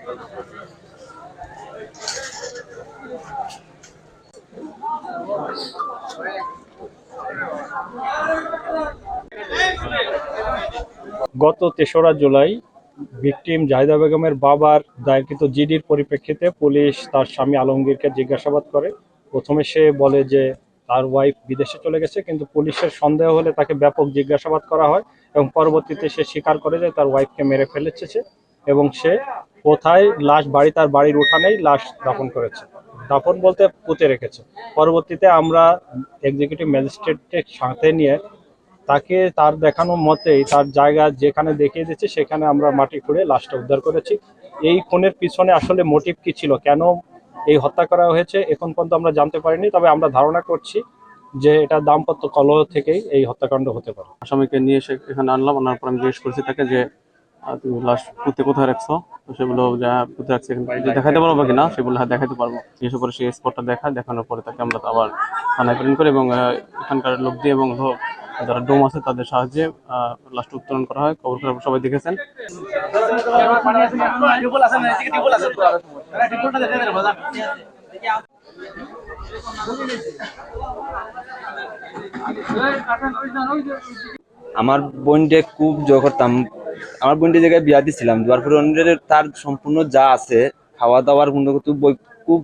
গত ৩রা জুলাই ভিকটিম জাহিদা বেগমের বাবার দায়েরকৃত জিডির পরিপ্রেক্ষিতে পুলিশ তার স্বামী আলমগীরকে জিজ্ঞাসাবাদ করে। প্রথমে সে বলে যে তার ওয়াইফ বিদেশে চলে গেছে, কিন্তু পুলিশের সন্দেহ হলে তাকে ব্যাপক জিজ্ঞাসাবাদ করা হয় এবং পরবর্তীতে সে স্বীকার করে যে তার ওয়াইফকে মেরে ফেলেছে এবং সে কোথায় লাশ তার বাড়ির উঠানেই লাশ দাফন করেছে। দাফন বলতে পুঁতে রেখেছে। পরবর্তীতে আমরা এক্সিকিউটিভ ম্যাজিস্ট্রেটের সাথে নিয়ে তাকে তার দেখানো মতেই তার জায়গা যেখানে দেখিয়ে দিচ্ছে সেখানে আমরা মাটি খুঁড়ে লাশটা উদ্ধার করেছি। এই খুনের পিছনে আসলে মোটিভ কি ছিল, কেন এই হত্যা করা হয়েছে, এখন পর্যন্ত আমরা জানতে পারিনি। তবে আমরা ধারণা করছি যে এটা দাম্পত্য কলহ থেকেই এই হত্যাকাণ্ড হতে পারে। আসামিকে নিয়ে এখানে আনলাম, আনার পর আমি জিজ্ঞেস করছি তাকে যে তুমি লাশ পুঁতে কোথায় রাখছো, তো সেগুলো যা পুঁতে রাখছে দেখাতে পারবো কিনা, সেগুলো দেখাতে পারবো। জিজ্ঞেস করে সেই স্পটটা দেখানোর পরে তাকে আমরা আবার থানায় প্রেরণ করি এবং এখানকার লোক দিয়ে এবং যারা ডোম আছে তাদের সাহায্যে লাশটা উত্তোলন করা হয়। খবর সবাই দেখেছেন। আমার বোনকে খুব জোর করতাম। আমার বোনটি জায়গায় বিয়া দিছিলাম, দেওয়ার পরে তার সম্পূর্ণ যা আছে খাওয়া দাওয়ার খুব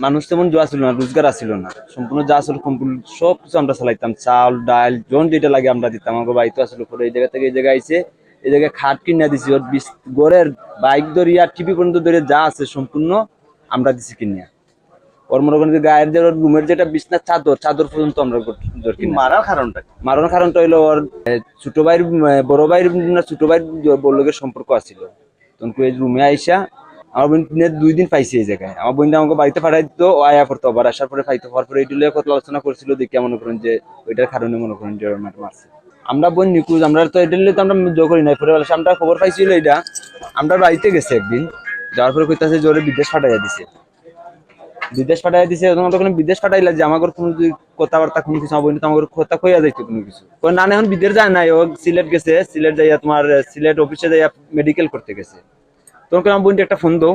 মানুষ তেমন জোয়া ছিল না, রোজগার আসছিল না। সম্পূর্ণ যা আসলে সম্পূর্ণ সব কিছু আমরা চালাইতাম, চাল ডাল জন যেটা লাগে আমরা দিতাম। আমার বাড়িতে আসলে পরে এই জায়গা থেকে এই জায়গায় আইসে, এই জায়গায় খাট কিনে দিছি। ওর গড়ের বাইক ধরিয়া টিভি পর্যন্ত ধরে যা আছে সম্পূর্ণ আমরা দিছি কিনিয়া। ওর মনে করেন যে গায়ের যে রুমের যেটা বিছনার চাদর পর্যন্ত আমরা মারার কারণটা হইলো ওর ছোট ভাইয়ের বড় ভাইয়ের না ছোট ভাইয়ের বড়লোকের সম্পর্ক আছিল। তখন এই রুমে আইসা আমার বোন 2 দিন পাইছে এই জায়গায়। আমার বোনটা আমাকে বাড়িতে পাঠাই দিত, ও আয়া পড়তো, আবার আসার পরে পাইতো। হওয়ার পরে এইগুলো কথা আলোচনা করছিল, দেখে মনে করেন যে ওইটার কারণে মনে করেন যে মারছে। আমরা বোন নিখোঁজ, আমরা তো এটা তো আমরা জোর করি নাই। পরে আমরা খবর পাইছিল এটা, আমরা বাড়িতে গেছে একদিন, যাওয়ার পরে কইতাছে জোরে বিদেশ পাঠাইয়া দিছে। বিদেশ পাঠাইলা যে আমাকে কোনো কথাবার্তা কোনো কিছু আমার তো আমাকে কথা কইয়া যাইতো কোনো কিছু না। এখন বিদেশ যায় নাই, ও সিলেট গেছে। সিলেট যাইয়া তোমার সিলেট অফিসে যাইয়া মেডিকেল করতে গেছে। তখন আমার বোনটি একটা ফোন দাও,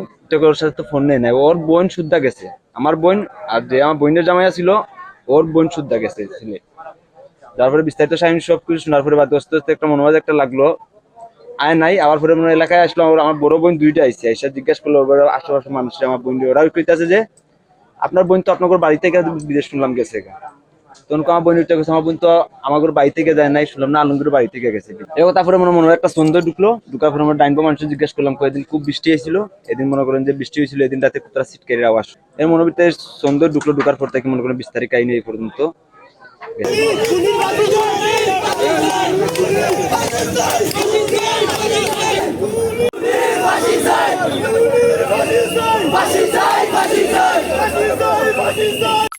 ওর সাথে তো ফোন নেই নাই। ওর বোন শুদ্ধা গেছে, আমার বোন আর যে আমার বোনের জামাইয়া ছিল ওর বোন শুদ্ধা গেছে সিলেট। তারপরে বিস্তারিত সাইন সব কিছু শোনার পরে বাদ আস্তে আস্তে একটা মনোভাব একটা লাগলো, আয় নাই। আবার পরে এলাকায় আসলো, আমার বড় বোন 2টা আইসে, আইসা জিজ্ঞাসা করলো আশেপাশে মানুষের আমার বোন, ওরা কইতাছে যে আপনার বোন তো আপনার বাড়ি থেকে বিদেশ শুনলাম গেছে। তখন আমার বোন আমার বোন তো আমার বাড়ি থেকে যায় নাই, শুনলাম না আলমগীর বাড়ি থেকে গেছে। এবার তারপরে মনে একটা সন্দেহ ঢুকলো। ঢুকার পরে আমরা ডাইনবো মানুষ জিজ্ঞেস করলাম, কয়েকদিন খুব বৃষ্টি হয়েছিল, এদিন মনে করেন যে বৃষ্টি হয়েছিল, এদিন রাতে কোথাও সিটকারির আওয়াজ। এর মনে ভিতরে সন্দেহ ঢুকলো। ঢুকার পর থেকে মনে করেন 20 তারিখ কাহিনী এই পর্যন্ত। Fascist!